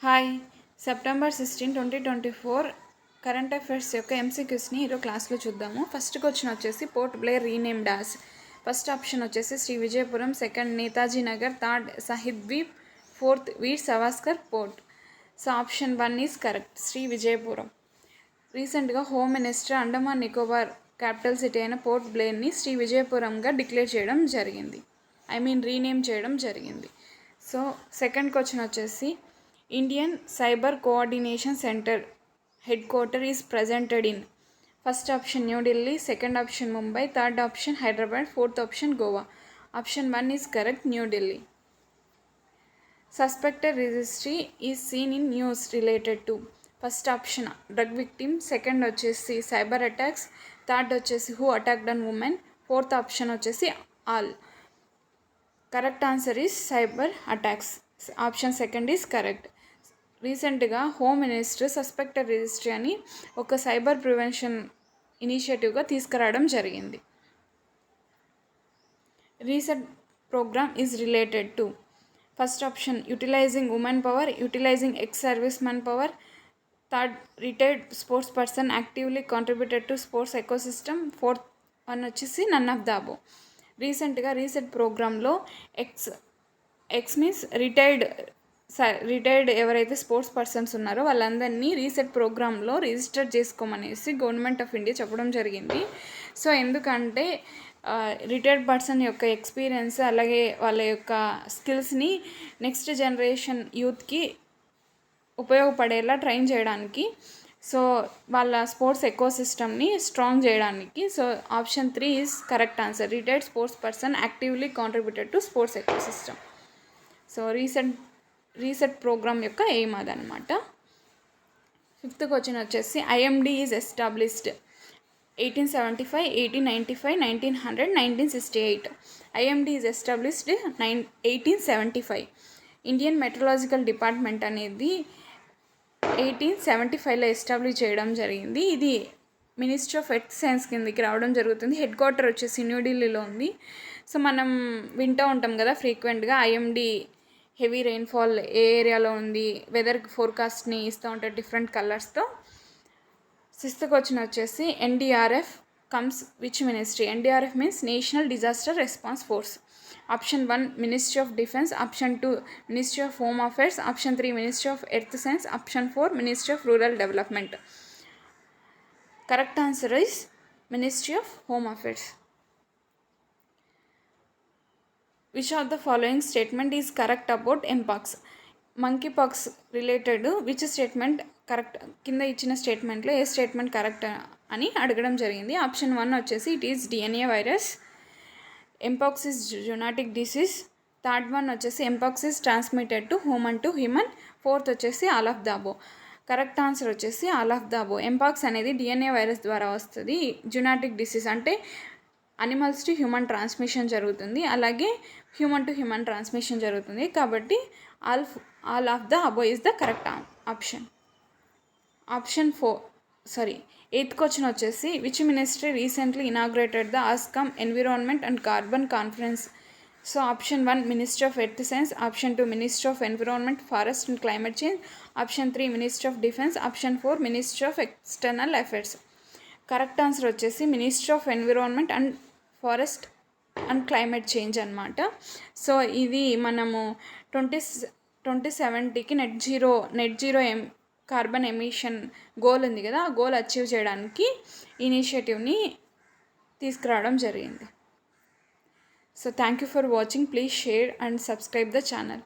Hi September 16, 2024 current affairs యొక్క ఎంసీక్యూస్ని ఈరోజు క్లాస్లో చూద్దాము. ఫస్ట్ క్వశ్చన్ వచ్చేసి Port Blair renamed as. First option వచ్చేసి Shri Vijayapuram, second Netaji Nagar, third Shaheed Dweep, fourth Veer Savarkar port. So option 1 is correct, Shri Vijayapuram. రీసెంట్గా home minister Andaman Nicobar capital city అయిన పోర్ట్ బ్లేర్ని శ్రీ విజయపురంగా డిక్లేర్ చేయడం జరిగింది, రీనేమ్ చేయడం జరిగింది. సో సెకండ్ క్వశ్చన్ వచ్చేసి Indian cyber coordination centre headquarter is presented in. First option New Delhi, second option Mumbai, third option Hyderabad, fourth option Goa. Option 1 is correct, New Delhi. Suspected registry is seen in news related to. First option drug victim, second వచ్చేసి cyber attacks, third వచ్చేసి who attacked on women, fourth option వచ్చేసి all. Correct answer is cyber attacks. Option second is correct. రీసెంట్గా home minister suspected registry అని ఒక cyber prevention ఇనిషియేటివ్గా తీసుకురావడం జరిగింది. Recent programme is related to. First option utilising women power, utilising ex service men power, third retired sports person actively contributed to sports ecosystem, fourth one వచ్చేసి none of the above. Recent ప్రోగ్రాంలో X means retired ఎవరైతే sports persons ఉన్నారో వాళ్ళందరినీ reset ప్రోగ్రాంలో register చేసుకోమనేసి government of India చెప్పడం జరిగింది. So ఎందుకంటే రిటైర్డ్ పర్సన్ యొక్క ఎక్స్పీరియన్స్ అలాగే వాళ్ళ యొక్క స్కిల్స్ని నెక్స్ట్ జనరేషన్ యూత్కి ఉపయోగపడేలా ట్రైన్ చేయడానికి, సో వాళ్ళ స్పోర్ట్స్ ఎకోసిస్టమ్ని స్ట్రాంగ్ చేయడానికి. So option 3 is correct answer, retired sports person actively contributed to sports ecosystem. So reset program యొక్క ఎయిమ్ అదనమాట. ఫిఫ్త్ క్వశ్చన్ వచ్చేసి IMD is established 1875, 1895, 1900, 1968. IMD is established 1875. Indian meteorological department అనేది 1875లో establish చేయడం జరిగింది. ఇది మినిస్ట్రీ ఆఫ్ ఎర్త్ సైన్స్ కిందకి రావడం జరుగుతుంది. హెడ్ క్వార్టర్ వచ్చేసి న్యూఢిల్లీలో ఉంది. సో మనం వింటూ ఉంటాం కదా ఫ్రీక్వెంట్గా ఐఎండి హెవీ రెయిన్ఫాల్ ఏ ఏరియాలో ఉంది, వెదర్ ఫోర్కాస్ట్ని ఇస్తూ ఉంటారు డిఫరెంట్ కలర్స్తో. సిక్స్త్ క్వశ్చన్ వచ్చేసి NDRF comes which ministry. NDRF means national disaster response force. Option 1 ministry of defence, option 2 ministry of home affairs, option 3 ministry of earth science, option 4 ministry of rural development. Correct answer is ministry of home affairs. Which of the following statement is correct about mpox. Monkey pox related which statement correct, కింద ఇచ్చిన స్టేట్మెంట్లో ఏ statement correct అని అడగడం జరిగింది. Option 1 వచ్చేసి it is DNA virus, mpox is zoonotic disease, third one వచ్చేసి mpox is transmitted to human to human, fourth వచ్చేసి all of the above. Correct answer వచ్చేసి all of the above. Mpox అనేది DNA virus ద్వారా వస్తుంది. Zoonotic disease అంటే animals to human transmission జరుగుతుంది, అలాగే human to human transmission జరుగుతుంది. కాబట్టి all of the above is the correct option. Eighth question వచ్చేసి which ministry recently inaugurated the ASSOCHAM environment and carbon conference. So option 1 ministry of earth science, option 2 ministry of environment, forest and climate change, option 3 ministry of defence, option 4 ministry of external affairs. Correct answer వచ్చేసి ministry of environment and forest and climate change అనమాట. So ఇది మనము 2070కి net zero carbon emission goal ఉంది కదా, ఆ goal achieve చేయడానికి ఇనిషియేటివ్ని తీసుకురావడం జరిగింది. So thank you for watching. Please share and subscribe the channel.